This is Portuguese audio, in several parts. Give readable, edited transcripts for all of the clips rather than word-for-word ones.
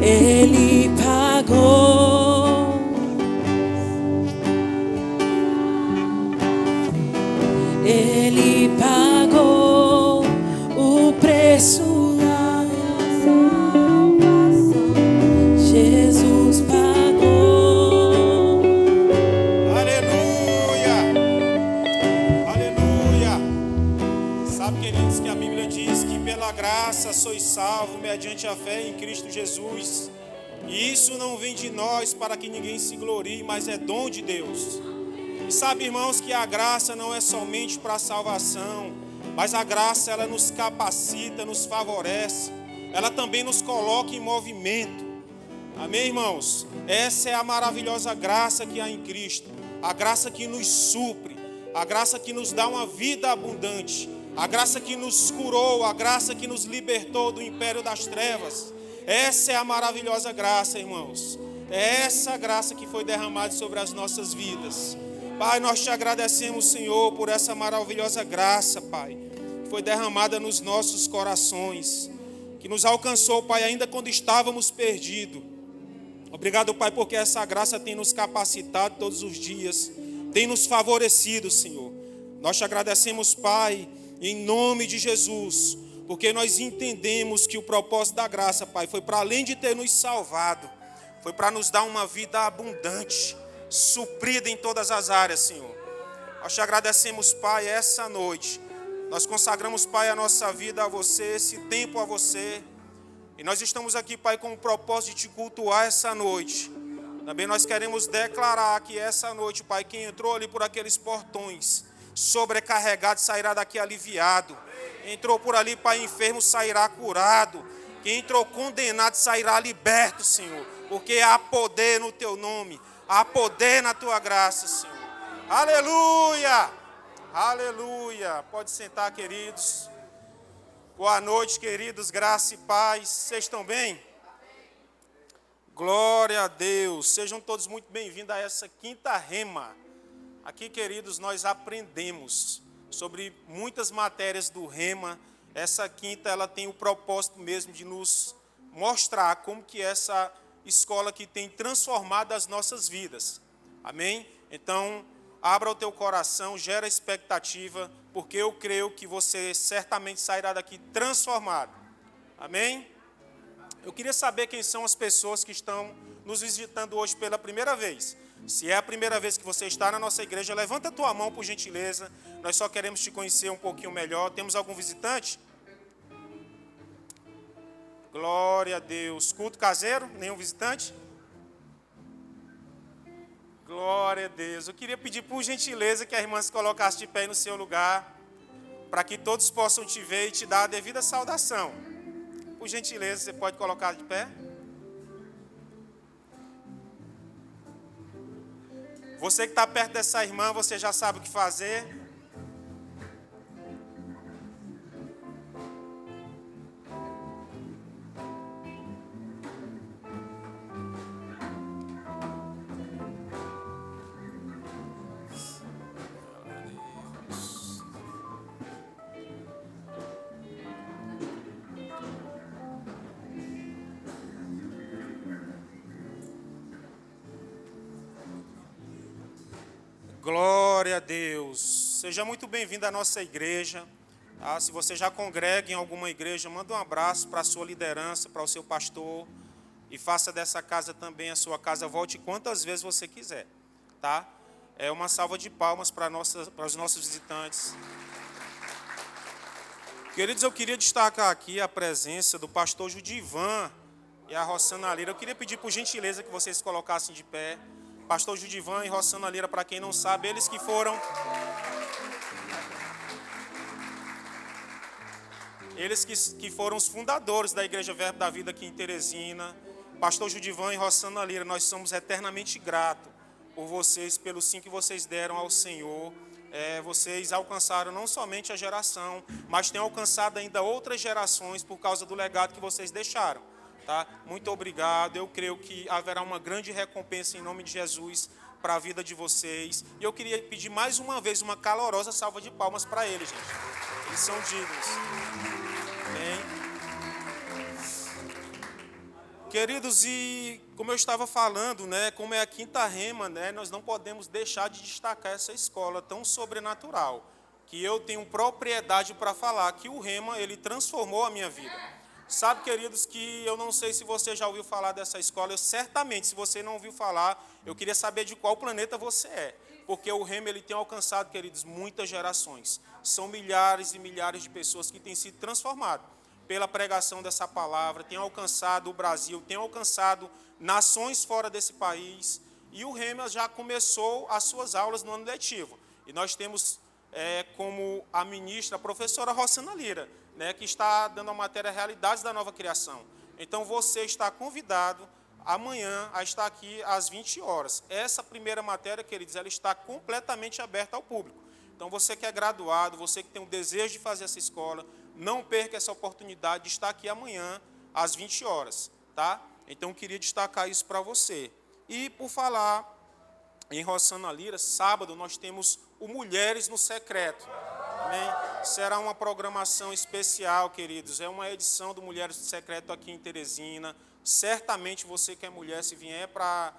Ele pagou. Ele pagou o preço da salvação. Jesus pagou. Aleluia! Aleluia! Sabe, queridos, que a Bíblia diz que pela graça sois salvos mediante a fé em Cristo Jesus. E isso não vem de nós para que ninguém se glorie, mas é dom de Deus. E sabe, irmãos, que a graça não é somente para a salvação, mas a graça, ela nos capacita, nos favorece, ela também nos coloca em movimento. Amém, irmãos? Essa é a maravilhosa graça que há em Cristo, a graça que nos supre, a graça que nos dá uma vida abundante, a graça que nos curou, a graça que nos libertou do império das trevas. Essa é a maravilhosa graça, irmãos. É essa graça que foi derramada sobre as nossas vidas. Pai, nós te agradecemos, Senhor, por essa maravilhosa graça, Pai, que foi derramada nos nossos corações, que nos alcançou, Pai, ainda quando estávamos perdidos. Obrigado, Pai, porque essa graça tem nos capacitado todos os dias, tem nos favorecido, Senhor. Nós te agradecemos, Pai, em nome de Jesus, porque nós entendemos que o propósito da graça, Pai, foi para além de ter nos salvado, foi para nos dar uma vida abundante, suprida em todas as áreas, Senhor. Nós te agradecemos, Pai, essa noite. Nós consagramos, Pai, a nossa vida a você, esse tempo a você. E nós estamos aqui, Pai, com o propósito de te cultuar essa noite. Também nós queremos declarar que essa noite, Pai, quem entrou ali por aqueles portões, sobrecarregado, sairá daqui aliviado. Entrou por ali, Pai, enfermo, sairá curado. Quem entrou condenado, sairá liberto, Senhor. Porque há poder no teu nome. Há poder na tua graça, Senhor. Aleluia! Aleluia! Pode sentar, queridos. Boa noite, queridos. Graça e paz. Vocês estão bem? Glória a Deus. Sejam todos muito bem-vindos a essa quinta rema. Aqui, queridos, nós aprendemos sobre muitas matérias do rema. Essa quinta, ela tem o propósito mesmo de nos mostrar como que essa escola que tem transformado as nossas vidas. Amém? Então, abra o teu coração, gera expectativa, porque eu creio que você certamente sairá daqui transformado. Amém? Eu queria saber quem são as pessoas que estão nos visitando hoje pela primeira vez. Se é a primeira vez que você está na nossa igreja, levanta a tua mão, por gentileza. Nós só queremos te conhecer um pouquinho melhor. Temos algum visitante? Glória a Deus. Culto caseiro? Nenhum visitante? Glória a Deus. Eu queria pedir por gentileza que a irmã se colocasse de pé no seu lugar, para que todos possam te ver e te dar a devida saudação. Por gentileza, você pode colocar de pé? Você que está perto dessa irmã, você já sabe o que fazer. Glória a Deus. Seja muito bem-vindo à nossa igreja. Se você já congrega em alguma igreja, manda um abraço para a sua liderança, para o seu pastor. E faça dessa casa também a sua casa. Volte quantas vezes você quiser. Tá? É uma salva de palmas para os nossos visitantes. Queridos, eu queria destacar aqui a presença do pastor Judivan e a Rossana Lira. Eu queria pedir por gentileza que vocês se colocassem de pé. Pastor Judivan e Rossana Lira, para quem não sabe, eles que foram os fundadores da Igreja Verbo da Vida aqui em Teresina. Pastor Judivan e Rossana Lira, nós somos eternamente gratos por vocês, pelo sim que vocês deram ao Senhor. Vocês alcançaram não somente a geração, mas têm alcançado ainda outras gerações por causa do legado que vocês deixaram. Tá? Muito obrigado. Eu creio que haverá uma grande recompensa em nome de Jesus para a vida de vocês. E eu queria pedir mais uma vez uma calorosa salva de palmas para eles, gente. Eles são dignos. Amém. Queridos, e como eu estava falando, né, como é a quinta rema, né, nós não podemos deixar de destacar essa escola tão sobrenatural, que eu tenho propriedade para falar que o rema, ele transformou a minha vida. Sabe, queridos, que eu não sei se você já ouviu falar dessa escola, eu certamente, se você não ouviu falar, eu queria saber de qual planeta você é, porque o rema, ele tem alcançado, queridos, muitas gerações. São milhares e milhares de pessoas que têm sido transformadas pela pregação dessa palavra, tem alcançado o Brasil, tem alcançado nações fora desse país, e o Rema já começou as suas aulas no ano letivo. E nós temos como a ministra, a professora Rossana Lira, né, que está dando a matéria Realidades da Nova Criação. Então você está convidado amanhã a estar aqui às 20 horas. Essa primeira matéria, queridos, ela está completamente aberta ao público. Então, você que é graduado, você que tem o desejo de fazer essa escola, não perca essa oportunidade de estar aqui amanhã, às 20 horas, tá? Então, eu queria destacar isso para você. E, por falar em Rossana Lira, sábado nós temos o Mulheres no Secreto. Amém? Será uma programação especial, queridos. É uma edição do Mulheres no Secreto aqui em Teresina. Certamente, você que é mulher, se vier para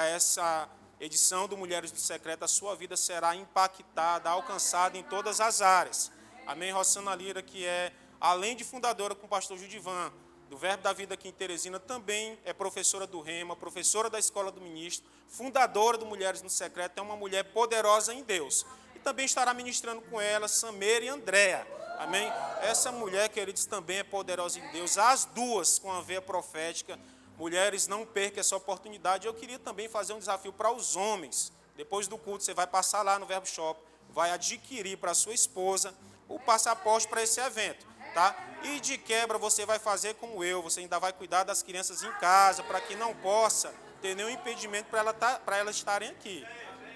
essa edição do Mulheres do Secreto, a sua vida será impactada, alcançada em todas as áreas. Amém? Rossana Lira, que é, além de fundadora com o pastor Judivan, do Verbo da Vida aqui em Teresina, também é professora do Rema, professora da Escola do Ministro, fundadora do Mulheres no Secreto, é uma mulher poderosa em Deus. E também estará ministrando com ela Sameira e Andréa. Amém? Essa mulher, queridos, também é poderosa em Deus, as duas com a veia profética. Mulheres, não percam essa oportunidade. Eu queria também fazer um desafio para os homens. Depois do culto, você vai passar lá no Verbo Shop, vai adquirir para a sua esposa o passaporte para esse evento, tá? E de quebra você vai fazer como eu, você ainda vai cuidar das crianças em casa, para que não possa ter nenhum impedimento para elas estarem aqui.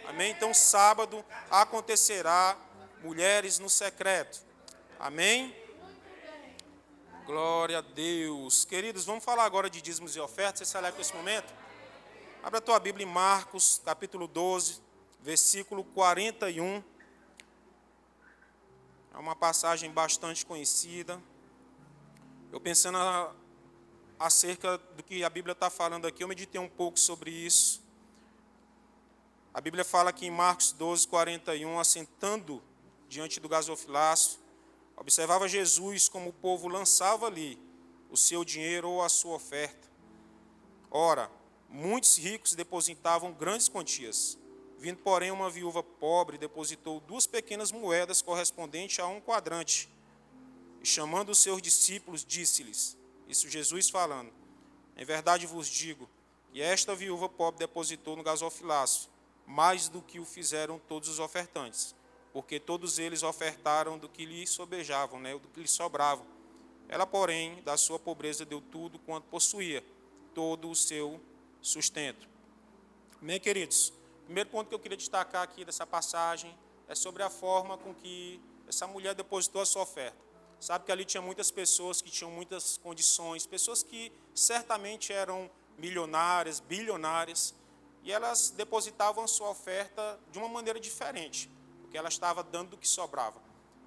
Amém? Então, sábado acontecerá Mulheres no Secreto. Amém? Glória a Deus. Queridos, vamos falar agora de dízimos e ofertas. Você se alegra com esse momento? Abra a tua Bíblia em Marcos, capítulo 12, versículo 41. É uma passagem bastante conhecida. Eu pensando acerca do que a Bíblia está falando aqui, eu meditei um pouco sobre isso. A Bíblia fala aqui em Marcos 12, 41, assentando diante do gasofilácio, observava Jesus como o povo lançava ali o seu dinheiro ou a sua oferta. Ora, muitos ricos depositavam grandes quantias. Vindo, porém, uma viúva pobre, depositou 2 pequenas moedas correspondentes a 1 quadrante. E chamando os seus discípulos, disse-lhes, isso Jesus falando, em verdade vos digo, que esta viúva pobre depositou no gasofilácio mais do que o fizeram todos os ofertantes, porque todos eles ofertaram do que lhe sobejavam, né, do que lhe sobravam. Ela, porém, da sua pobreza deu tudo quanto possuía, todo o seu sustento. Amém, queridos? O primeiro ponto que eu queria destacar aqui dessa passagem é sobre a forma com que essa mulher depositou a sua oferta. Sabe que ali tinha muitas pessoas que tinham muitas condições, pessoas que certamente eram milionárias, bilionárias, e elas depositavam a sua oferta de uma maneira diferente, porque ela estava dando do que sobrava.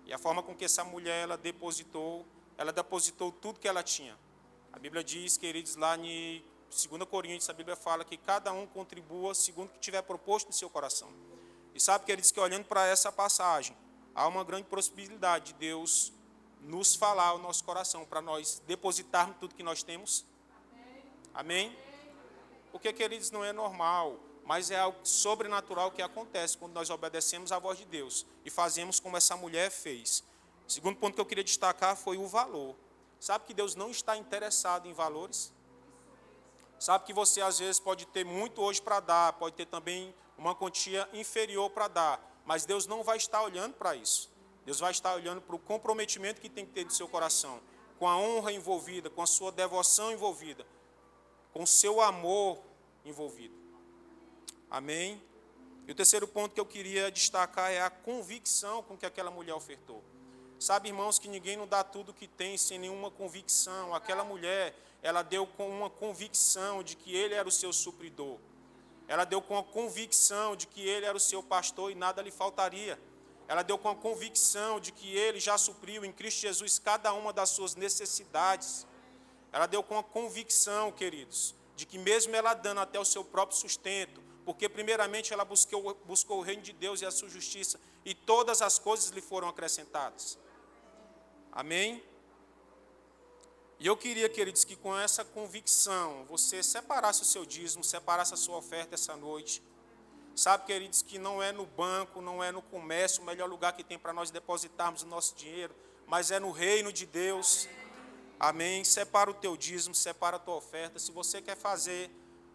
E a forma com que essa mulher ela depositou tudo que ela tinha. A Bíblia diz, queridos, lá em 2 Coríntios, a Bíblia fala que cada um contribua segundo o que tiver proposto no seu coração. E sabe, queridos, que olhando para essa passagem, há uma grande possibilidade de Deus nos falar ao nosso coração, para nós depositarmos tudo que nós temos. Amém? Porque, queridos, não é normal, mas é algo sobrenatural que acontece quando nós obedecemos à voz de Deus e fazemos como essa mulher fez. O segundo ponto que eu queria destacar foi o valor. Sabe que Deus não está interessado em valores? Sabe que você, às vezes, pode ter muito hoje para dar, pode ter também uma quantia inferior para dar, mas Deus não vai estar olhando para isso. Deus vai estar olhando para o comprometimento que tem que ter no seu coração, com a honra envolvida, com a sua devoção envolvida, com o seu amor envolvido. Amém? E o terceiro ponto que eu queria destacar é a convicção com que aquela mulher ofertou. Sabe, irmãos, que ninguém não dá tudo que tem sem nenhuma convicção. Aquela mulher, ela deu com uma convicção de que ele era o seu supridor. Ela deu com a convicção de que ele era o seu pastor e nada lhe faltaria. Ela deu com a convicção de que ele já supriu em Cristo Jesus cada uma das suas necessidades. Ela deu com a convicção, queridos, de que mesmo ela dando até o seu próprio sustento, porque primeiramente ela buscou o reino de Deus e a sua justiça, e todas as coisas lhe foram acrescentadas. Amém? E eu queria, queridos, que com essa convicção, você separasse o seu dízimo, separasse a sua oferta essa noite. Sabe, queridos, que não é no banco, não é no comércio, o melhor lugar que tem para nós depositarmos o nosso dinheiro, mas é no reino de Deus. Amém? Separa o teu dízimo, separa a tua oferta. Se você quer fazer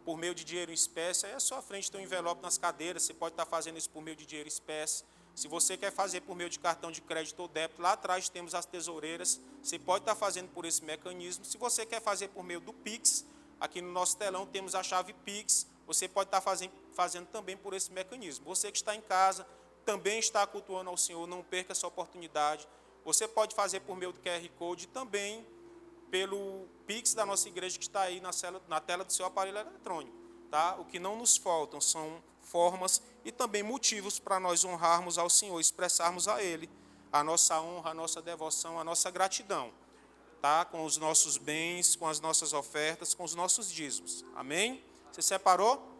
por meio de dinheiro em espécie, aí à sua frente tem um envelope nas cadeiras, você pode estar fazendo isso por meio de dinheiro em espécie. Se você quer fazer por meio de cartão de crédito ou débito, lá atrás temos as tesoureiras, você pode estar fazendo por esse mecanismo. Se você quer fazer por meio do Pix, aqui no nosso telão temos a chave Pix, você pode estar fazendo também por esse mecanismo. Você que está em casa, também está cultuando ao Senhor, não perca essa oportunidade. Você pode fazer por meio do QR Code e também pelo Pix da nossa igreja que está aí na tela do seu aparelho eletrônico. Tá? O que não nos faltam são formas e também motivos para nós honrarmos ao Senhor, expressarmos a Ele a nossa honra, a nossa devoção, a nossa gratidão. Tá? Com os nossos bens, com as nossas ofertas, com os nossos dízimos. Amém? Você separou?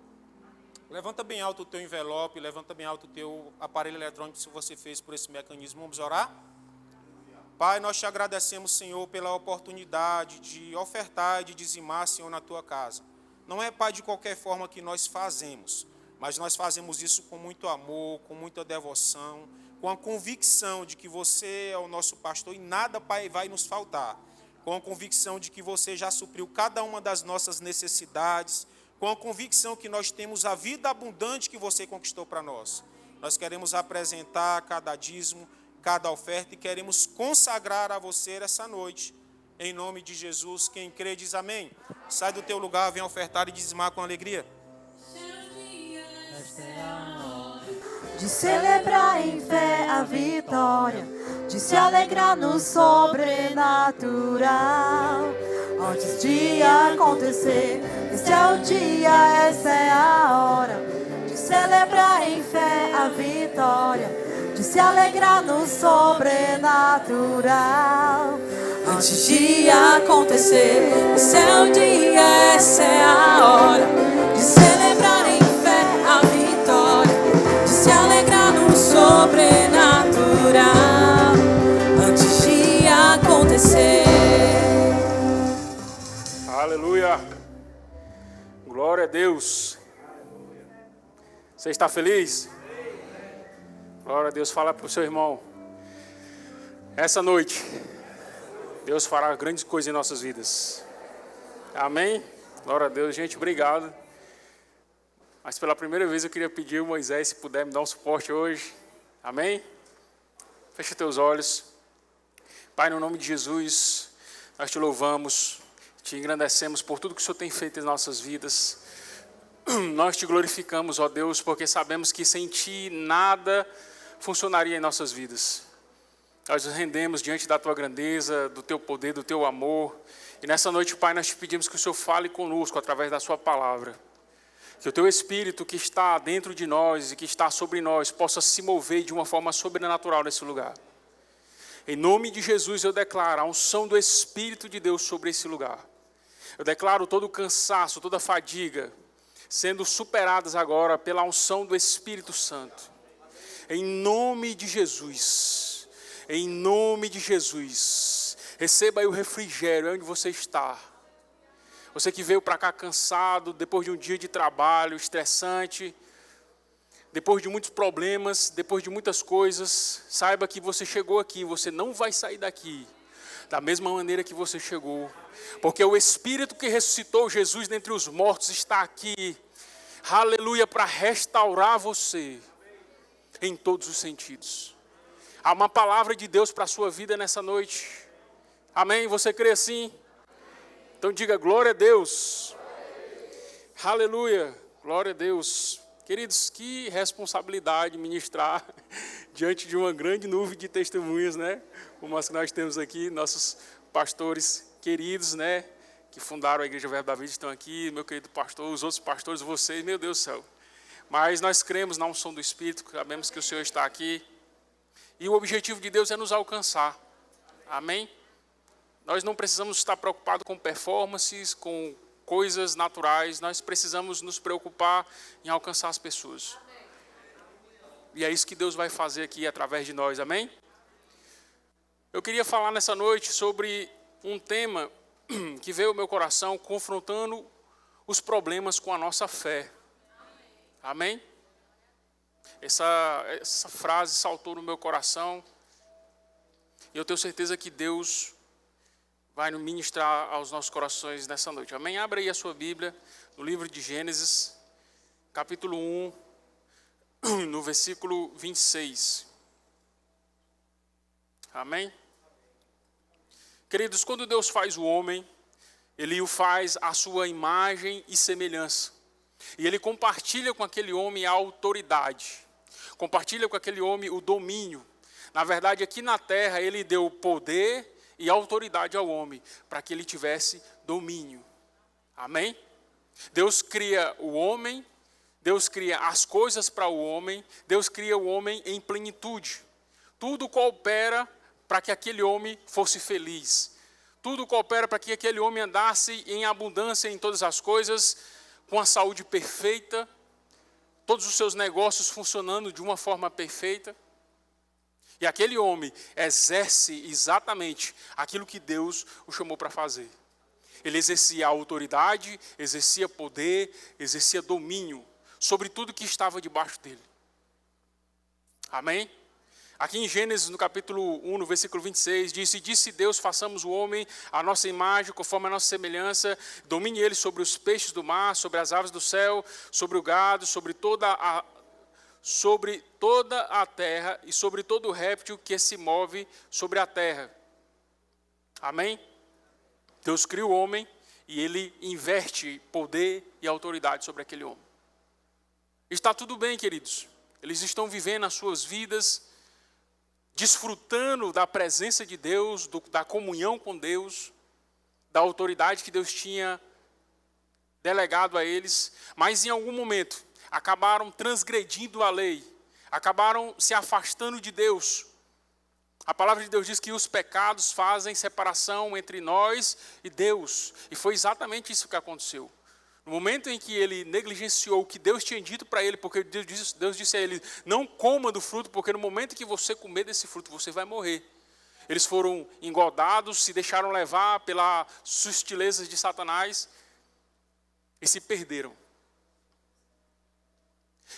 Levanta bem alto o teu envelope, levanta bem alto o teu aparelho eletrônico se você fez por esse mecanismo. Vamos orar? Pai, nós te agradecemos, Senhor, pela oportunidade de ofertar e de dizimar, Senhor, na tua casa. Não é, Pai, de qualquer forma que nós fazemos, mas nós fazemos isso com muito amor, com muita devoção, com a convicção de que você é o nosso pastor e nada, Pai, vai nos faltar. Com a convicção de que você já supriu cada uma das nossas necessidades, com a convicção que nós temos a vida abundante que você conquistou para nós. Nós queremos apresentar cada dízimo, cada oferta e queremos consagrar a você essa noite. Em nome de Jesus, quem crê diz amém. Sai do teu lugar, vem ofertar e dizimar com alegria. Esta é a hora De celebrar em fé a vitória, de se alegrar no sobrenatural. Antes de acontecer, este é o dia, essa é a hora. De celebrar em fé a vitória, de se alegrar no sobrenatural. Antes de acontecer, esse é o dia, essa é a hora. De celebrar em fé a vitória, de se alegrar no sobrenatural. Antes de acontecer. Aleluia. Glória a Deus. Você está feliz? Glória a Deus. Fala para o seu irmão. Essa noite, Deus fará grandes coisas em nossas vidas. Amém? Glória a Deus. Gente, obrigado. Mas pela primeira vez eu queria pedir ao Moisés, se puder me dar um suporte hoje. Amém? Fecha teus olhos. Pai, no nome de Jesus, nós te louvamos, te engrandecemos por tudo que o Senhor tem feito em nossas vidas. Nós te glorificamos, ó Deus, porque sabemos que sem Ti nada funcionaria em nossas vidas. Nós nos rendemos diante da Tua grandeza, do Teu poder, do Teu amor. E nessa noite, Pai, nós te pedimos que o Senhor fale conosco através da Sua palavra. Que o Teu Espírito que está dentro de nós e que está sobre nós possa se mover de uma forma sobrenatural nesse lugar. Em nome de Jesus eu declaro a unção do Espírito de Deus sobre esse lugar. Eu declaro todo o cansaço, toda a fadiga, sendo superadas agora pela unção do Espírito Santo. Em nome de Jesus. Em nome de Jesus. Receba aí o refrigério onde você está. Você que veio para cá cansado, depois de um dia de trabalho estressante, depois de muitos problemas, depois de muitas coisas, saiba que você chegou aqui, você não vai sair daqui da mesma maneira que você chegou, porque o Espírito que ressuscitou Jesus dentre os mortos está aqui, aleluia, para restaurar você em todos os sentidos. Há uma palavra de Deus para a sua vida nessa noite, amém? Você crê assim? Então diga glória a Deus, aleluia, glória a Deus. Queridos, que responsabilidade ministrar diante de uma grande nuvem de testemunhas, né? Como as que nós temos aqui, nossos pastores queridos, né? Que fundaram a Igreja Verbo da Vida, estão aqui, meu querido pastor, os outros pastores, vocês, meu Deus do céu. Mas nós cremos na unção do Espírito, sabemos que o Senhor está aqui. E o objetivo de Deus é nos alcançar. Amém? Nós não precisamos estar preocupados com performances, com coisas naturais. Nós precisamos nos preocupar em alcançar as pessoas. E é isso que Deus vai fazer aqui através de nós, amém? Eu queria falar nessa noite sobre um tema que veio ao meu coração, confrontando os problemas com a nossa fé. Amém? Essa frase saltou no meu coração. E eu tenho certeza que Deus vai nos ministrar aos nossos corações nessa noite. Amém? Abra aí a sua Bíblia, no livro de Gênesis, capítulo 1, no versículo 26. Amém? Queridos, quando Deus faz o homem, Ele o faz à sua imagem e semelhança. E Ele compartilha com aquele homem a autoridade. Compartilha com aquele homem o domínio. Na verdade, aqui na terra, Ele deu poder e autoridade ao homem, para que ele tivesse domínio. Amém? Deus cria o homem, Deus cria as coisas para o homem, Deus cria o homem em plenitude. Tudo coopera para que aquele homem fosse feliz. Tudo coopera para que aquele homem andasse em abundância em todas as coisas, com a saúde perfeita, todos os seus negócios funcionando de uma forma perfeita. E aquele homem exerce exatamente aquilo que Deus o chamou para fazer. Ele exercia autoridade, exercia poder, exercia domínio sobre tudo que estava debaixo dele. Amém? Aqui em Gênesis, no capítulo 1, no versículo 26, diz: "E disse Deus, façamos o homem à nossa imagem, conforme a nossa semelhança, domine ele sobre os peixes do mar, sobre as aves do céu, sobre o gado, sobre toda a terra e sobre todo réptil que se move sobre a terra." Amém? Deus cria o homem e Ele inverte poder e autoridade sobre aquele homem. Está tudo bem, queridos. Eles estão vivendo as suas vidas, desfrutando da presença de Deus, da comunhão com Deus, da autoridade que Deus tinha delegado a eles, mas em algum momento acabaram transgredindo a lei, acabaram se afastando de Deus. A palavra de Deus diz que os pecados fazem separação entre nós e Deus, e foi exatamente isso que aconteceu. No momento em que ele negligenciou o que Deus tinha dito para ele, porque Deus disse a ele: "Não coma do fruto, porque no momento que você comer desse fruto, você vai morrer." Eles foram engordados, se deixaram levar pelas sutilezas de Satanás e se perderam.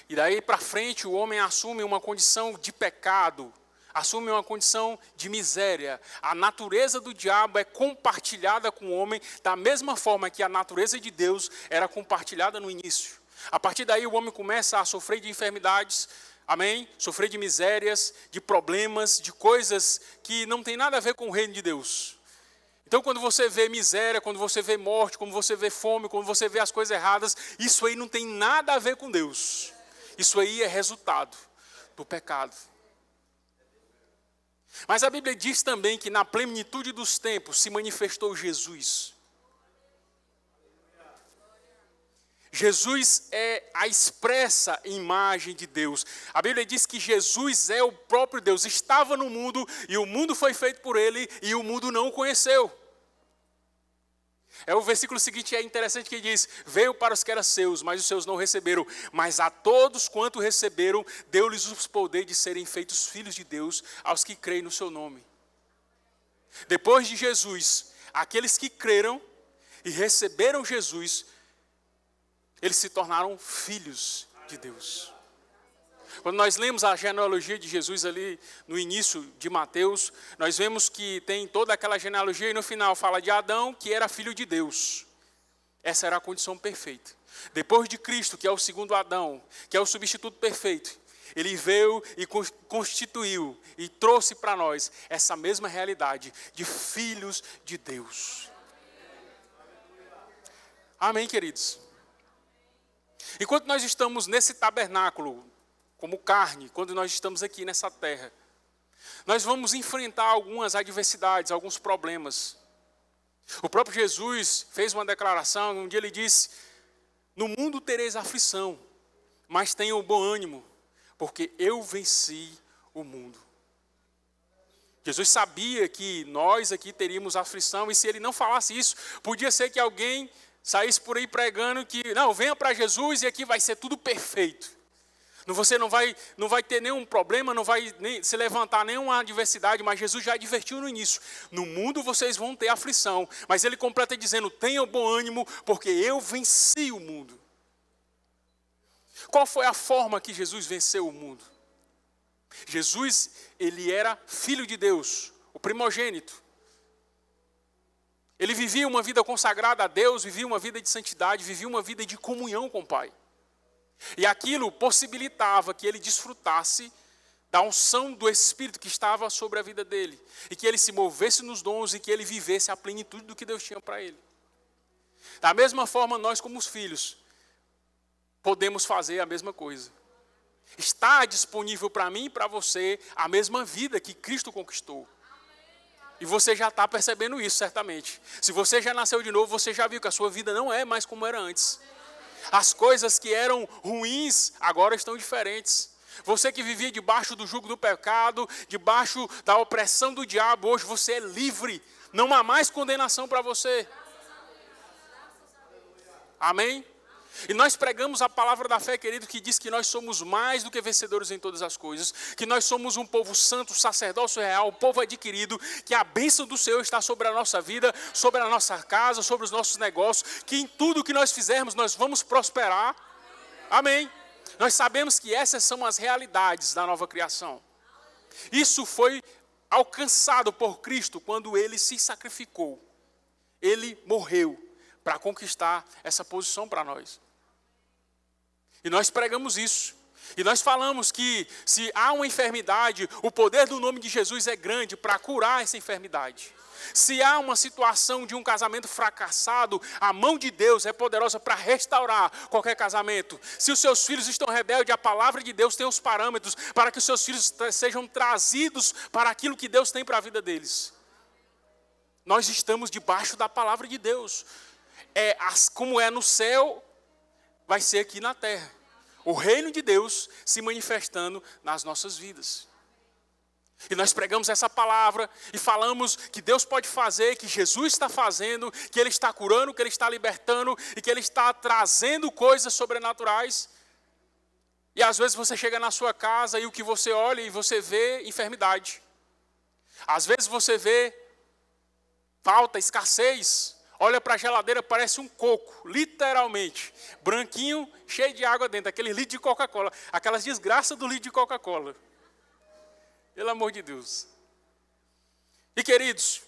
E daí para frente o homem assume uma condição de pecado, assume uma condição de miséria. A natureza do diabo é compartilhada com o homem da mesma forma que a natureza de Deus era compartilhada no início. A partir daí o homem começa a sofrer de enfermidades, amém? Sofrer de misérias, de problemas, de coisas que não tem nada a ver com o reino de Deus. Então, quando você vê miséria, quando você vê morte, quando você vê fome, quando você vê as coisas erradas, isso aí não tem nada a ver com Deus. Isso aí é resultado do pecado. Mas a Bíblia diz também que na plenitude dos tempos se manifestou Jesus. Jesus é a expressa imagem de Deus. A Bíblia diz que Jesus é o próprio Deus. Estava no mundo e o mundo foi feito por ele e o mundo não o conheceu. O versículo seguinte é interessante, que diz: "Veio para os que eram seus, mas os seus não receberam. Mas a todos quanto receberam, deu-lhes o poder de serem feitos filhos de Deus, aos que creem no seu nome." Depois de Jesus, aqueles que creram e receberam Jesus, eles se tornaram filhos de Deus. Quando nós lemos a genealogia de Jesus ali no início de Mateus, nós vemos que tem toda aquela genealogia e no final fala de Adão, que era filho de Deus. Essa era a condição perfeita. Depois de Cristo, que é o segundo Adão, que é o substituto perfeito, ele veio e constituiu e trouxe para nós essa mesma realidade de filhos de Deus. Amém, queridos? Enquanto nós estamos nesse tabernáculo, como carne, quando nós estamos aqui nessa terra, nós vamos enfrentar algumas adversidades, alguns problemas. O próprio Jesus fez uma declaração, um dia ele disse: "No mundo tereis aflição, mas tenham bom ânimo, porque eu venci o mundo." Jesus sabia que nós aqui teríamos aflição, e se ele não falasse isso, podia ser que alguém saísse por aí pregando que, não, venha para Jesus e aqui vai ser tudo perfeito. Você não vai ter nenhum problema, não vai se levantar nenhuma adversidade, mas Jesus já advertiu no início. No mundo vocês vão ter aflição, mas ele completa dizendo, tenham bom ânimo, porque eu venci o mundo. Qual foi a forma que Jesus venceu o mundo? Jesus, ele era filho de Deus, o primogênito. Ele vivia uma vida consagrada a Deus, vivia uma vida de santidade, vivia uma vida de comunhão com o Pai. E aquilo possibilitava que ele desfrutasse da unção do Espírito que estava sobre a vida dele. E que ele se movesse nos dons e que ele vivesse a plenitude do que Deus tinha para ele. Da mesma forma, nós como os filhos, podemos fazer a mesma coisa. Está disponível para mim e para você a mesma vida que Cristo conquistou. E você já está percebendo isso, certamente. Se você já nasceu de novo, você já viu que a sua vida não é mais como era antes. As coisas que eram ruins agora estão diferentes. Você que vivia debaixo do jugo do pecado, debaixo da opressão do diabo, hoje você é livre. Não há mais condenação para você. Amém? E nós pregamos a palavra da fé, querido, que diz que nós somos mais do que vencedores em todas as coisas, que nós somos um povo santo, sacerdócio real, um povo adquirido, que a bênção do Senhor está sobre a nossa vida, sobre a nossa casa, sobre os nossos negócios, que em tudo que nós fizermos nós vamos prosperar. Amém. Nós sabemos que essas são as realidades da nova criação. Isso foi alcançado por Cristo quando ele se sacrificou. Ele morreu para conquistar essa posição para nós. E nós pregamos isso. E nós falamos que se há uma enfermidade, o poder do nome de Jesus é grande para curar essa enfermidade. Se há uma situação de um casamento fracassado, a mão de Deus é poderosa para restaurar qualquer casamento. Se os seus filhos estão rebeldes, a palavra de Deus tem os parâmetros para que os seus filhos sejam trazidos para aquilo que Deus tem para a vida deles. Nós estamos debaixo da palavra de Deus. Como é no céu, vai ser aqui na terra. O reino de Deus se manifestando nas nossas vidas. E nós pregamos essa palavra e falamos que Deus pode fazer, que Jesus está fazendo, que Ele está curando, que Ele está libertando e que Ele está trazendo coisas sobrenaturais. E às vezes você chega na sua casa e o que você olha e você vê enfermidade. Às vezes você vê falta, escassez. Olha para a geladeira, parece um coco, literalmente. Branquinho, cheio de água dentro, aquele litro de Coca-Cola. Aquelas desgraças do litro de Coca-Cola. Pelo amor de Deus. E queridos,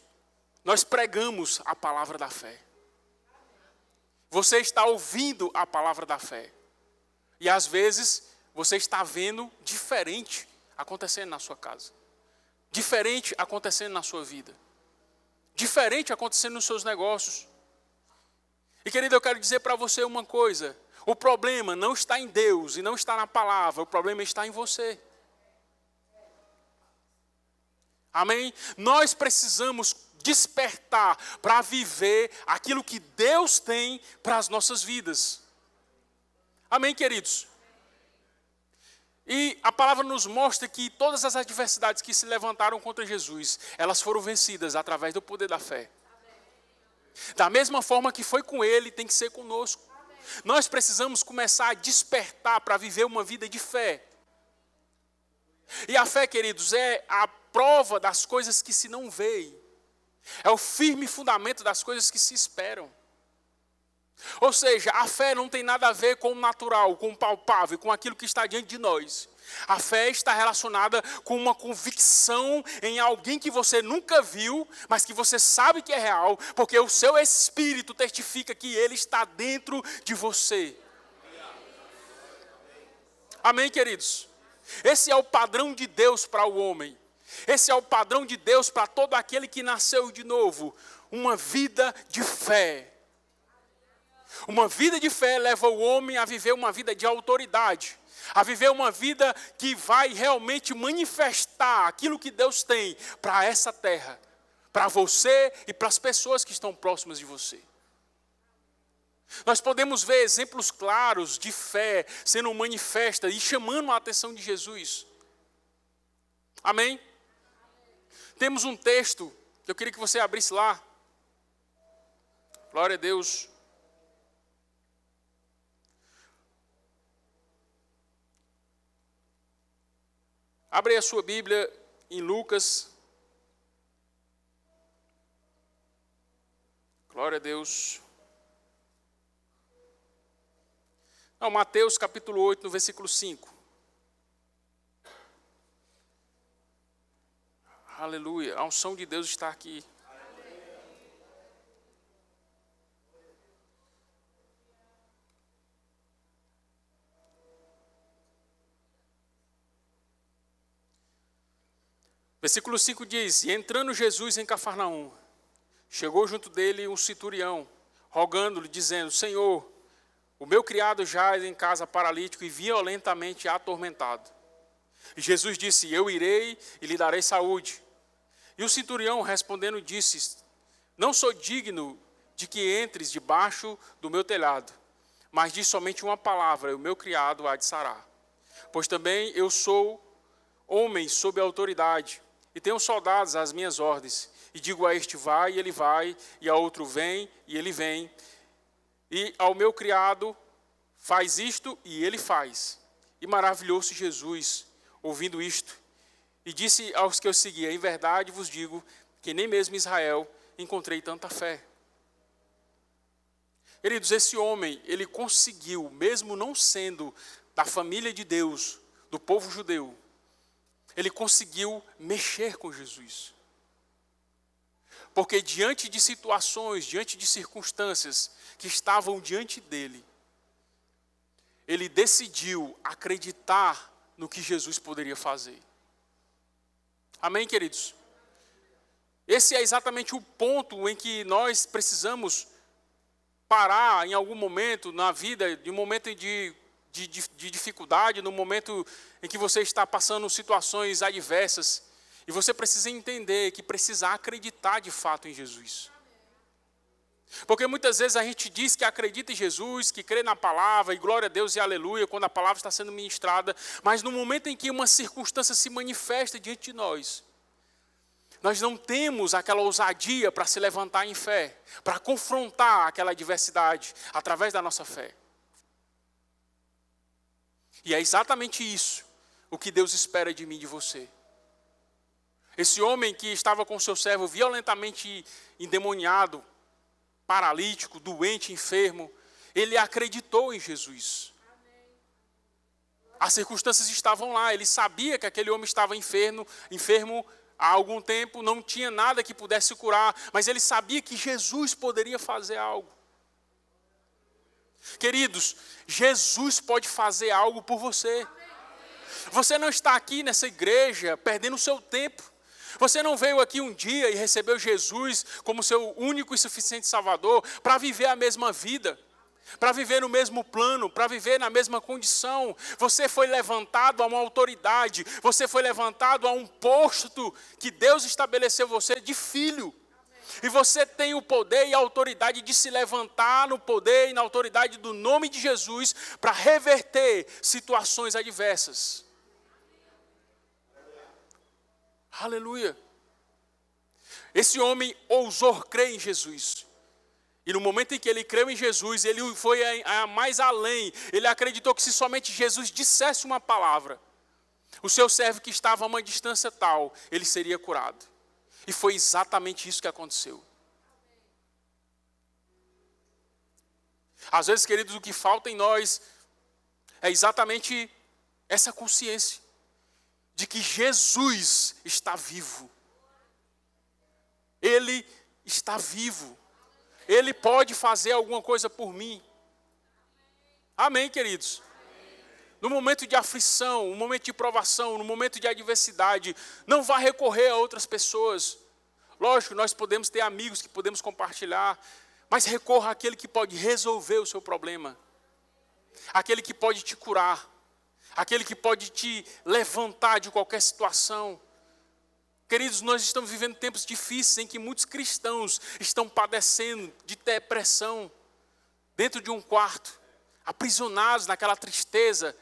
nós pregamos a palavra da fé. Você está ouvindo a palavra da fé. E às vezes, você está vendo diferente acontecendo na sua casa. Diferente acontecendo na sua vida. Diferente acontecendo nos seus negócios. E querido, eu quero dizer para você uma coisa. O problema não está em Deus e não está na palavra. O problema está em você. Amém? Nós precisamos despertar para viver aquilo que Deus tem para as nossas vidas. Amém, queridos? E a palavra nos mostra que todas as adversidades que se levantaram contra Jesus, elas foram vencidas através do poder da fé. Da mesma forma que foi com ele, tem que ser conosco. Nós precisamos começar a despertar para viver uma vida de fé. E a fé, queridos, é a prova das coisas que se não veem. É o firme fundamento das coisas que se esperam. Ou seja, a fé não tem nada a ver com o natural, com o palpável, com aquilo que está diante de nós. A fé está relacionada com uma convicção em alguém que você nunca viu, mas que você sabe que é real, porque o seu espírito testifica que ele está dentro de você. Amém, queridos? Esse é o padrão de Deus para o homem. Esse é o padrão de Deus para todo aquele que nasceu de novo. Uma vida de fé. Uma vida de fé leva o homem a viver uma vida de autoridade, a viver uma vida que vai realmente manifestar aquilo que Deus tem para essa terra, para você e para as pessoas que estão próximas de você. Nós podemos ver exemplos claros de fé sendo manifesta e chamando a atenção de Jesus. Amém? Temos um texto que eu queria que você abrisse lá. Glória a Deus. Abre aí a sua Bíblia em Lucas. Glória a Deus. Não, Mateus capítulo 8, no versículo 5. Aleluia. A unção de Deus está aqui. Versículo 5 diz: E entrando Jesus em Cafarnaum, chegou junto dele um centurião, rogando-lhe, dizendo: Senhor, o meu criado jaz em casa paralítico e violentamente atormentado. E Jesus disse: Eu irei e lhe darei saúde. E o centurião, respondendo, disse: Não sou digno de que entres debaixo do meu telhado, mas diz somente uma palavra, e o meu criado há de sarar. Pois também eu sou homem sob autoridade, e tenho soldados às minhas ordens. E digo a este, vai, e ele vai, e a outro, vem, e ele vem. E ao meu criado, faz isto, e ele faz. E maravilhou-se Jesus, ouvindo isto. E disse aos que eu seguia: Em verdade vos digo que nem mesmo em Israel encontrei tanta fé. Queridos, esse homem, ele conseguiu, mesmo não sendo da família de Deus, do povo judeu, ele conseguiu mexer com Jesus. Porque diante de situações, diante de circunstâncias que estavam diante dele, ele decidiu acreditar no que Jesus poderia fazer. Amém, queridos? Esse é exatamente o ponto em que nós precisamos parar em algum momento na vida, de um momento de dificuldade, no momento em que você está passando situações adversas, e você precisa entender que precisa acreditar de fato em Jesus. Porque muitas vezes a gente diz que acredita em Jesus, que crê na palavra, e glória a Deus e aleluia, quando a palavra está sendo ministrada, mas no momento em que uma circunstância se manifesta diante de nós não temos aquela ousadia para se levantar em fé, para confrontar aquela adversidade através da nossa fé. E é exatamente isso o que Deus espera de mim e de você. Esse homem que estava com seu servo violentamente endemoniado, paralítico, doente, enfermo, ele acreditou em Jesus. As circunstâncias estavam lá, ele sabia que aquele homem estava enfermo há algum tempo, não tinha nada que pudesse curar, mas ele sabia que Jesus poderia fazer algo. Queridos, Jesus pode fazer algo por você. Você não está aqui nessa igreja perdendo o seu tempo. Você não veio aqui um dia e recebeu Jesus como seu único e suficiente Salvador para viver a mesma vida, para viver no mesmo plano, para viver na mesma condição. Você foi levantado a uma autoridade, você foi levantado a um posto que Deus estabeleceu você de filho. E você tem o poder e a autoridade de se levantar no poder e na autoridade do nome de Jesus para reverter situações adversas. Aleluia. Esse homem ousou crer em Jesus. E no momento em que ele creu em Jesus, ele foi mais além. Ele acreditou que se somente Jesus dissesse uma palavra, o seu servo que estava a uma distância tal, ele seria curado. E foi exatamente isso que aconteceu. Às vezes, queridos, o que falta em nós é exatamente essa consciência de que Jesus está vivo. Ele está vivo. Ele pode fazer alguma coisa por mim. Amém, queridos? No momento de aflição, no momento de provação, no momento de adversidade, não vá recorrer a outras pessoas. Lógico, nós podemos ter amigos que podemos compartilhar, mas recorra àquele que pode resolver o seu problema. Aquele que pode te curar. Aquele que pode te levantar de qualquer situação. Queridos, nós estamos vivendo tempos difíceis em que muitos cristãos estão padecendo de depressão dentro de um quarto, aprisionados naquela tristeza,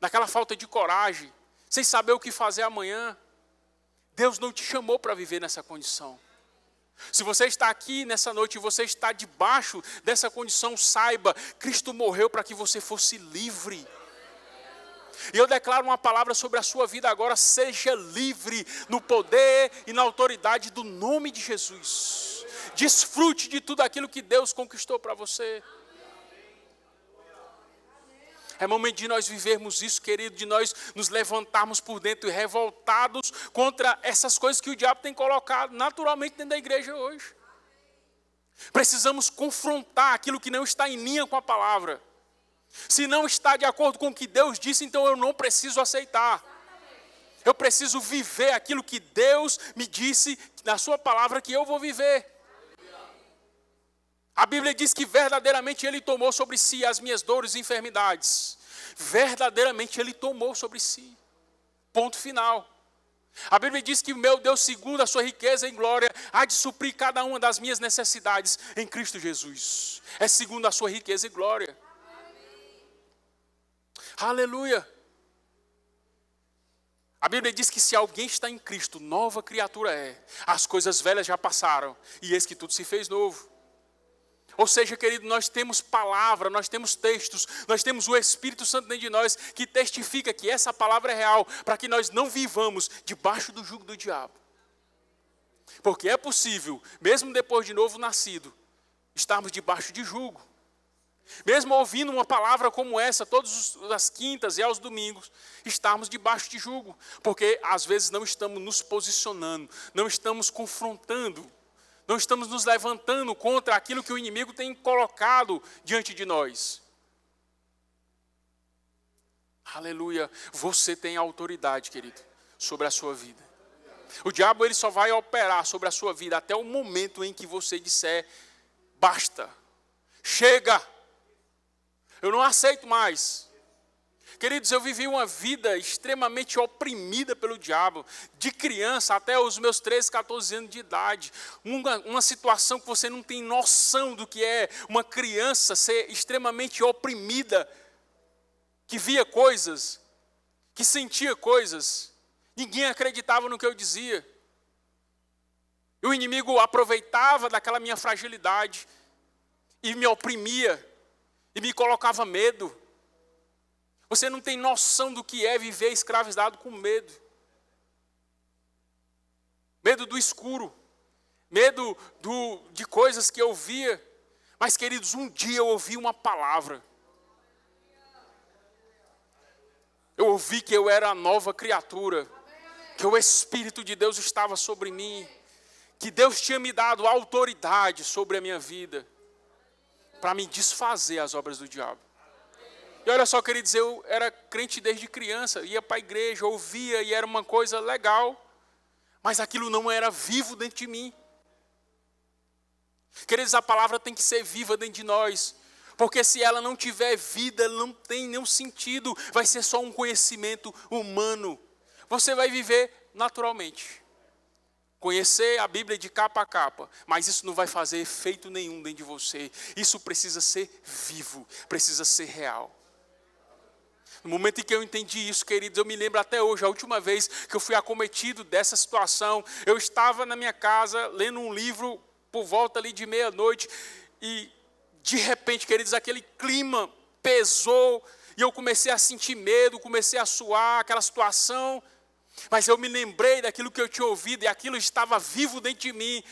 naquela falta de coragem, sem saber o que fazer amanhã. Deus não te chamou para viver nessa condição. Se você está aqui nessa noite e você está debaixo dessa condição, saiba, Cristo morreu para que você fosse livre. E eu declaro uma palavra sobre a sua vida agora: seja livre no poder e na autoridade do nome de Jesus. Desfrute de tudo aquilo que Deus conquistou para você. É momento de nós vivermos isso, querido, de nós nos levantarmos por dentro e revoltados contra essas coisas que o diabo tem colocado naturalmente dentro da igreja hoje. Precisamos confrontar aquilo que não está em linha com a palavra. Se não está de acordo com o que Deus disse, então eu não preciso aceitar. Eu preciso viver aquilo que Deus me disse na sua palavra que eu vou viver. A Bíblia diz que verdadeiramente Ele tomou sobre si as minhas dores e enfermidades. Verdadeiramente Ele tomou sobre si. Ponto final. A Bíblia diz que o meu Deus, segundo a sua riqueza em glória, há de suprir cada uma das minhas necessidades em Cristo Jesus. É segundo a sua riqueza e glória. Aleluia. A Bíblia diz que se alguém está em Cristo, nova criatura é. As coisas velhas já passaram e eis que tudo se fez novo. Ou seja, querido, nós temos palavra, nós temos textos, nós temos o Espírito Santo dentro de nós que testifica que essa palavra é real, para que nós não vivamos debaixo do jugo do diabo. Porque é possível, mesmo depois de novo nascido, estarmos debaixo de jugo. Mesmo ouvindo uma palavra como essa, todas as quintas e aos domingos, estarmos debaixo de jugo. Porque às vezes não estamos nos posicionando, não estamos confrontando, não estamos nos levantando contra aquilo que o inimigo tem colocado diante de nós. Aleluia. Você tem autoridade, querido, sobre a sua vida. O diabo ele só vai operar sobre a sua vida até o momento em que você disser: basta, chega, eu não aceito mais. Queridos, eu vivi uma vida extremamente oprimida pelo diabo, de criança até os meus 13, 14 anos de idade. Uma situação que você não tem noção do que é uma criança ser extremamente oprimida, que via coisas, que sentia coisas. Ninguém acreditava no que eu dizia. E o inimigo aproveitava daquela minha fragilidade e me oprimia e me colocava medo. Você não tem noção do que é viver escravizado com medo. Medo do escuro. Medo de coisas que eu via. Mas, queridos, um dia eu ouvi uma palavra. Eu ouvi que eu era a nova criatura. Que o Espírito de Deus estava sobre mim. Que Deus tinha me dado autoridade sobre a minha vida. Para me desfazer as obras do diabo. E olha só, queridos, eu era crente desde criança, ia para a igreja, ouvia e era uma coisa legal, mas aquilo não era vivo dentro de mim. Queridos, a palavra tem que ser viva dentro de nós, porque se ela não tiver vida, ela não tem nenhum sentido, vai ser só um conhecimento humano. Você vai viver naturalmente, conhecer a Bíblia de capa a capa, mas isso não vai fazer efeito nenhum dentro de você. Isso precisa ser vivo, precisa ser real. No momento em que eu entendi isso, queridos, eu me lembro até hoje, a última vez que eu fui acometido dessa situação, eu estava na minha casa, lendo um livro, por volta ali de meia-noite, e de repente, queridos, aquele clima pesou, e eu comecei a sentir medo, comecei a suar, aquela situação, mas eu me lembrei daquilo que eu tinha ouvido, e aquilo estava vivo dentro de mim.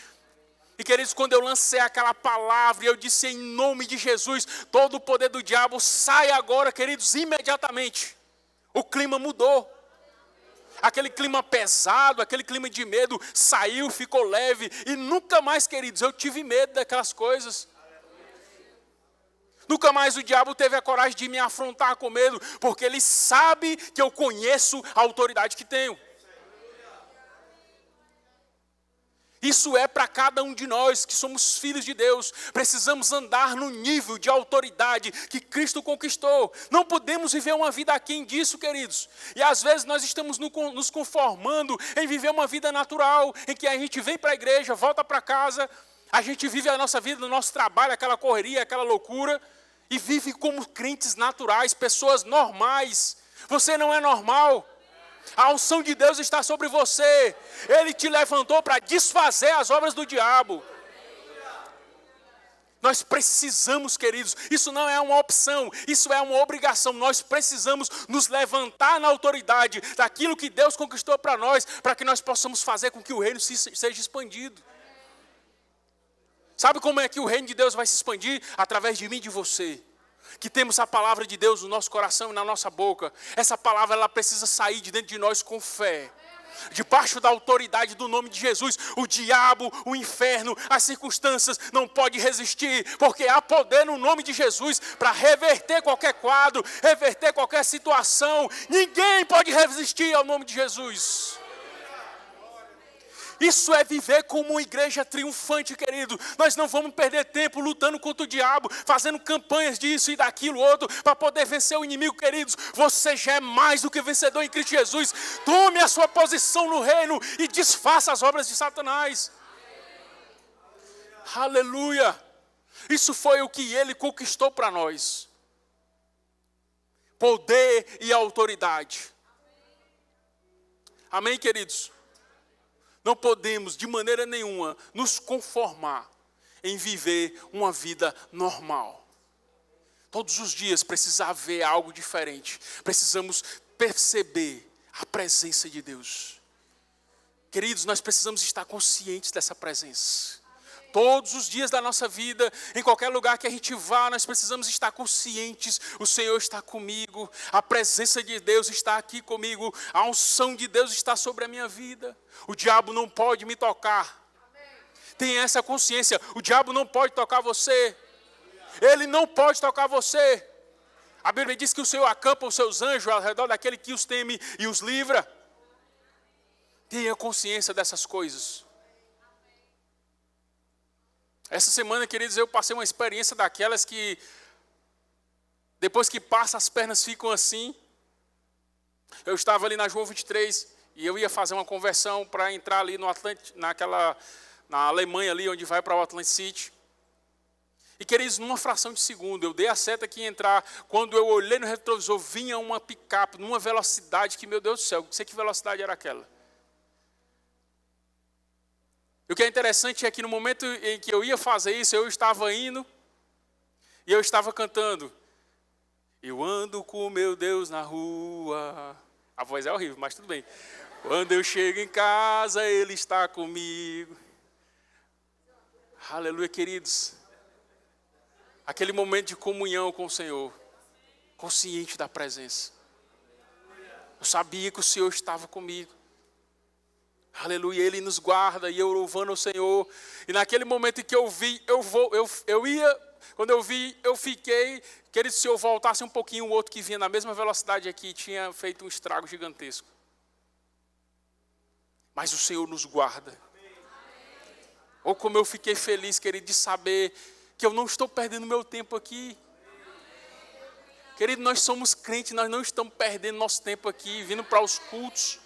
E, queridos, quando eu lancei aquela palavra, eu disse em nome de Jesus, todo o poder do diabo sai agora, queridos, imediatamente. O clima mudou. Aquele clima pesado, aquele clima de medo saiu, ficou leve. E nunca mais, queridos, eu tive medo daquelas coisas. Nunca mais o diabo teve a coragem de me afrontar com medo, porque ele sabe que eu conheço a autoridade que tenho. Isso é para cada um de nós que somos filhos de Deus. Precisamos andar no nível de autoridade que Cristo conquistou. Não podemos viver uma vida aquém disso, queridos. E às vezes nós estamos nos conformando em viver uma vida natural, em que a gente vem para a igreja, volta para casa, a gente vive a nossa vida no nosso trabalho, aquela correria, aquela loucura, e vive como crentes naturais, pessoas normais. Você não é normal. A unção de Deus está sobre você. Ele te levantou para desfazer as obras do diabo. Nós precisamos, queridos, isso não é uma opção, isso é uma obrigação. Nós precisamos nos levantar na autoridade daquilo que Deus conquistou para nós, para que nós possamos fazer com que o reino seja expandido. Sabe como é que o reino de Deus vai se expandir? Através de mim e de você. Que temos a palavra de Deus no nosso coração e na nossa boca. Essa palavra ela precisa sair de dentro de nós com fé. Debaixo da autoridade do nome de Jesus, o diabo, o inferno, as circunstâncias não podem resistir, porque há poder no nome de Jesus para reverter qualquer quadro, reverter qualquer situação. Ninguém pode resistir ao nome de Jesus. Isso é viver como uma igreja triunfante, querido. Nós não vamos perder tempo lutando contra o diabo, fazendo campanhas disso e daquilo outro, para poder vencer o inimigo, queridos. Você já é mais do que vencedor em Cristo Jesus. Tome a sua posição no reino e desfaça as obras de Satanás. Aleluia! Isso foi o que ele conquistou para nós. Poder e autoridade. Amém, queridos? Não podemos, de maneira nenhuma, nos conformar em viver uma vida normal. Todos os dias precisa haver algo diferente. Precisamos perceber a presença de Deus. Queridos, nós precisamos estar conscientes dessa presença. Todos os dias da nossa vida, em qualquer lugar que a gente vá, nós precisamos estar conscientes. O Senhor está comigo, a presença de Deus está aqui comigo, a unção de Deus está sobre a minha vida. O diabo não pode me tocar. Tenha essa consciência, o diabo não pode tocar você. Ele não pode tocar você. A Bíblia diz que o Senhor acampa os seus anjos ao redor daquele que os teme e os livra. Tenha consciência dessas coisas. Essa semana, queridos, eu passei uma experiência daquelas que, depois que passa, as pernas ficam assim. Eu estava ali na João 23 e eu ia fazer uma conversão para entrar ali no na Alemanha ali, onde vai para o Atlantic City. E, queridos, numa fração de segundo, eu dei a seta que ia entrar. Quando eu olhei no retrovisor, vinha uma picape numa velocidade que, meu Deus do céu, não sei que velocidade era aquela. O que é interessante é que no momento em que eu ia fazer isso, eu estava indo e eu estava cantando. Eu ando com meu Deus na rua. A voz é horrível, mas tudo bem. Quando eu chego em casa, Ele está comigo. Aleluia, queridos. Aquele momento de comunhão com o Senhor, consciente da presença. Eu sabia que o Senhor estava comigo. Aleluia, Ele nos guarda e eu louvando o Senhor. E naquele momento em que eu vi, quando eu vi, eu fiquei, querido, se eu voltasse um pouquinho, o outro que vinha na mesma velocidade aqui, tinha feito um estrago gigantesco. Mas o Senhor nos guarda. Ou como eu fiquei feliz, querido, de saber que eu não estou perdendo meu tempo aqui. Querido, nós somos crentes, nós não estamos perdendo nosso tempo aqui, vindo para os cultos.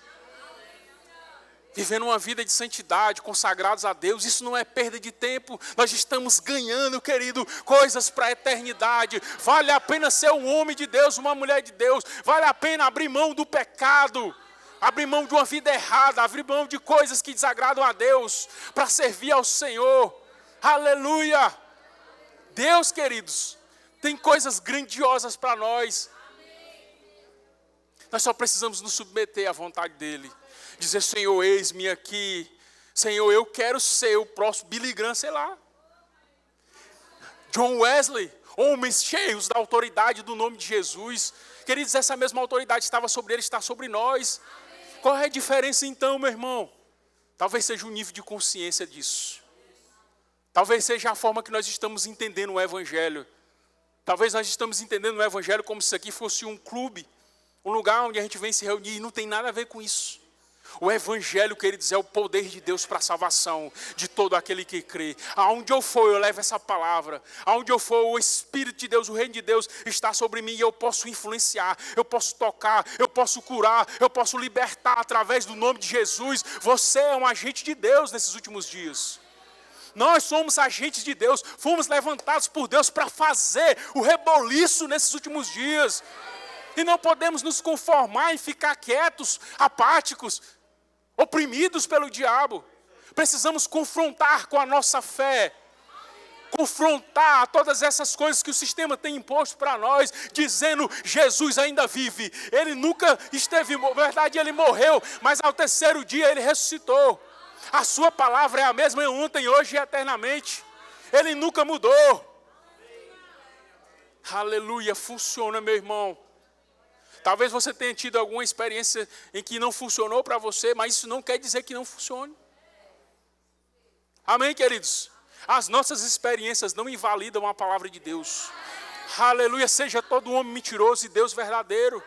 Vivendo uma vida de santidade, consagrados a Deus, isso não é perda de tempo. Nós estamos ganhando, querido, coisas para a eternidade. Vale a pena ser um homem de Deus, uma mulher de Deus. Vale a pena abrir mão do pecado, abrir mão de uma vida errada, abrir mão de coisas que desagradam a Deus, para servir ao Senhor. Aleluia! Deus, queridos, tem coisas grandiosas para nós. Nós só precisamos nos submeter à vontade dEle. Dizer, Senhor, eis-me aqui. Senhor, eu quero ser o próximo Billy Graham, sei lá. John Wesley, homens cheios da autoridade do nome de Jesus. Queridos, essa mesma autoridade estava sobre ele, está sobre nós. Qual é a diferença então, meu irmão? Talvez seja o nível de consciência disso. Talvez seja a forma que nós estamos entendendo o Evangelho. Talvez nós estamos entendendo o Evangelho como se isso aqui fosse um clube. Um lugar onde a gente vem se reunir e não tem nada a ver com isso. O Evangelho, queridos, é o poder de Deus para a salvação de todo aquele que crê. Aonde eu for, eu levo essa palavra. Aonde eu for, o Espírito de Deus, o Reino de Deus está sobre mim e eu posso influenciar, eu posso tocar, eu posso curar, eu posso libertar através do nome de Jesus. Você é um agente de Deus nesses últimos dias. Nós somos agentes de Deus, fomos levantados por Deus para fazer o reboliço nesses últimos dias. E não podemos nos conformar em ficar quietos, apáticos, oprimidos pelo diabo. Precisamos confrontar com a nossa fé. Confrontar todas essas coisas que o sistema tem imposto para nós, dizendo: Jesus ainda vive. Ele nunca esteve, na verdade ele morreu, mas ao terceiro dia ele ressuscitou. A sua palavra é a mesma ontem, hoje e eternamente. Ele nunca mudou. Aleluia, funciona, meu irmão. Talvez você tenha tido alguma experiência em que não funcionou para você, mas isso não quer dizer que não funcione. Amém, queridos? As nossas experiências não invalidam a palavra de Deus. Aleluia, seja todo homem mentiroso e Deus verdadeiro.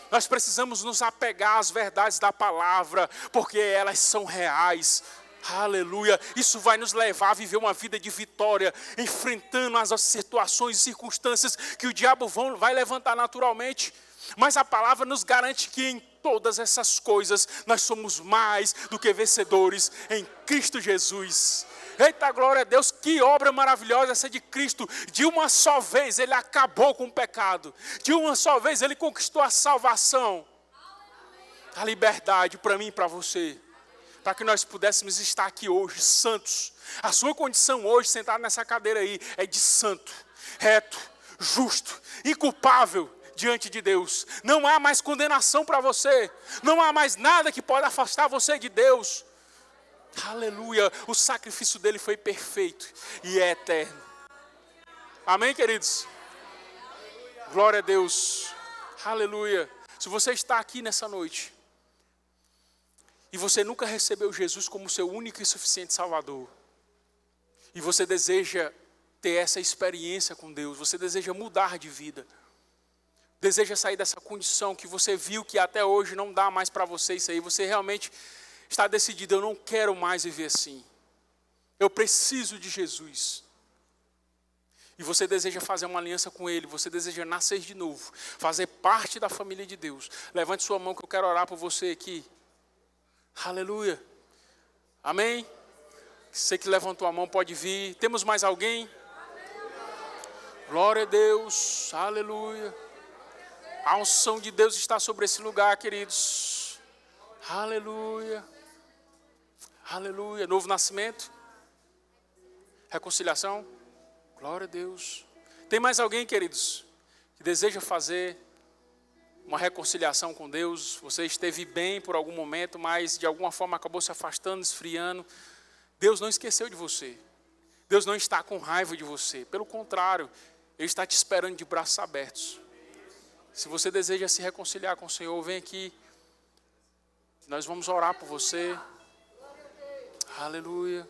Nós precisamos nos apegar às verdades da palavra, porque elas são reais. Aleluia, isso vai nos levar a viver uma vida de vitória, enfrentando as situações e circunstâncias que o diabo vai levantar naturalmente. Mas a palavra nos garante que em todas essas coisas nós somos mais do que vencedores em Cristo Jesus. Eita, glória a Deus, que obra maravilhosa essa de Cristo. De uma só vez ele acabou com o pecado. De uma só vez ele conquistou a salvação. A liberdade para mim e para você. Para que nós pudéssemos estar aqui hoje, santos. A sua condição hoje, sentado nessa cadeira aí, é de santo, reto, justo, inculpável diante de Deus. Não há mais condenação para você. Não há mais nada que pode afastar você de Deus. Aleluia, o sacrifício dele foi perfeito e é eterno. Amém, queridos? Glória a Deus. Aleluia. Se você está aqui nessa noite e você nunca recebeu Jesus como seu único e suficiente Salvador, e você deseja ter essa experiência com Deus, você deseja mudar de vida, deseja sair dessa condição que você viu que até hoje não dá mais para você isso aí, você realmente está decidido: eu não quero mais viver assim, eu preciso de Jesus. E você deseja fazer uma aliança com Ele, você deseja nascer de novo, fazer parte da família de Deus. Levante sua mão que eu quero orar por você aqui. Aleluia. Amém? Você que levantou a mão pode vir. Temos mais alguém? Glória a Deus. Aleluia. A unção de Deus está sobre esse lugar, queridos. Aleluia. Aleluia. Novo nascimento. Reconciliação. Glória a Deus. Tem mais alguém, queridos, que deseja fazer uma reconciliação com Deus? Você esteve bem por algum momento, mas de alguma forma acabou se afastando, esfriando. Deus não esqueceu de você. Deus não está com raiva de você. Pelo contrário, Ele está te esperando de braços abertos. Se você deseja se reconciliar com o Senhor, vem aqui. Nós vamos orar por você. Aleluia.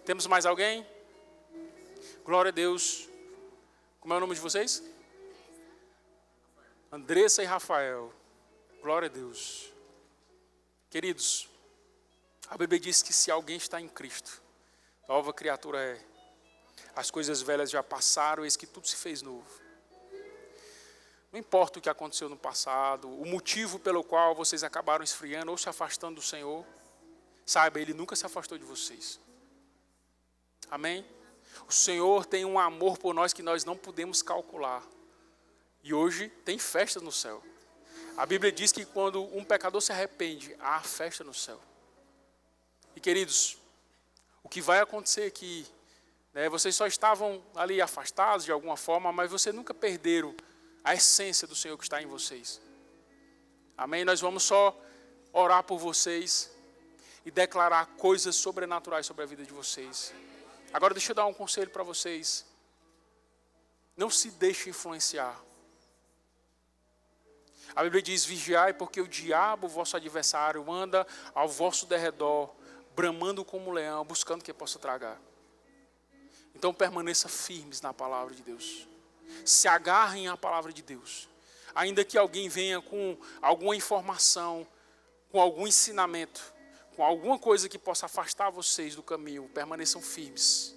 Temos mais alguém? Glória a Deus. Como é o nome de vocês? Andressa e Rafael. Glória a Deus. Queridos, a Bíblia diz que se alguém está em Cristo, nova criatura é. As coisas velhas já passaram, eis que tudo se fez novo. Não importa o que aconteceu no passado, o motivo pelo qual vocês acabaram esfriando ou se afastando do Senhor, saiba, Ele nunca se afastou de vocês. Amém? O Senhor tem um amor por nós que nós não podemos calcular. E hoje tem festa no céu. A Bíblia diz que quando um pecador se arrepende, há festa no céu. E queridos, o que vai acontecer aqui, né, vocês só estavam ali afastados de alguma forma, mas vocês nunca perderam a essência do Senhor que está em vocês. Amém? Nós vamos só orar por vocês e declarar coisas sobrenaturais sobre a vida de vocês. Agora deixa eu dar um conselho para vocês. Não se deixe influenciar. A Bíblia diz: vigiai, porque o diabo, vosso adversário, anda ao vosso derredor, bramando como um leão, buscando quem possa tragar. Então permaneça firmes na palavra de Deus. Se agarrem à palavra de Deus. Ainda que alguém venha com alguma informação, com algum ensinamento, com alguma coisa que possa afastar vocês do caminho, permaneçam firmes.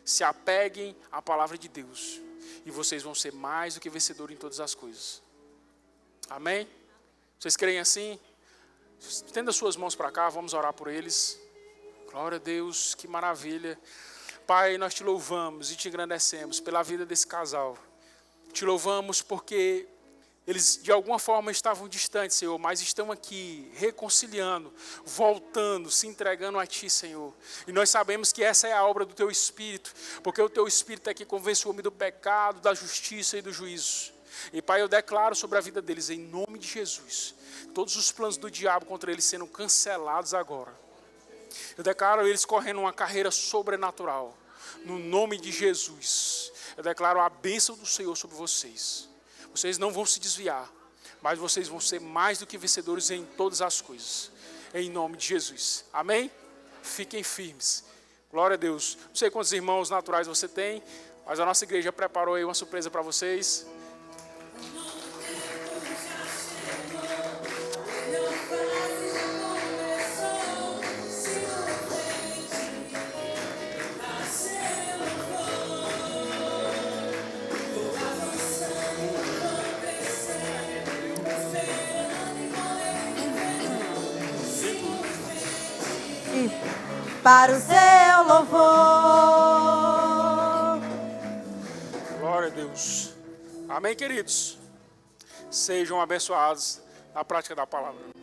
Se apeguem à palavra de Deus. E vocês vão ser mais do que vencedores em todas as coisas. Amém? Vocês creem assim? Estenda suas mãos para cá, vamos orar por eles. Glória a Deus, que maravilha. Pai, nós te louvamos e te engrandecemos pela vida desse casal. Te louvamos porque Eles de alguma forma estavam distantes, Senhor, mas estão aqui reconciliando, voltando, se entregando a Ti, Senhor. E nós sabemos que essa é a obra do Teu Espírito, porque o Teu Espírito é que convence o homem do pecado, da justiça e do juízo. E Pai, eu declaro sobre a vida deles, em nome de Jesus, todos os planos do diabo contra eles sendo cancelados agora. Eu declaro eles correndo uma carreira sobrenatural, no nome de Jesus. Eu declaro a bênção do Senhor sobre vocês. Vocês não vão se desviar, mas vocês vão ser mais do que vencedores em todas as coisas. Em nome de Jesus. Amém? Fiquem firmes. Glória a Deus. Não sei quantos irmãos naturais você tem, mas a nossa igreja preparou aí uma surpresa para vocês. Para o seu louvor. Glória a Deus. Amém, queridos? Sejam abençoados na prática da palavra.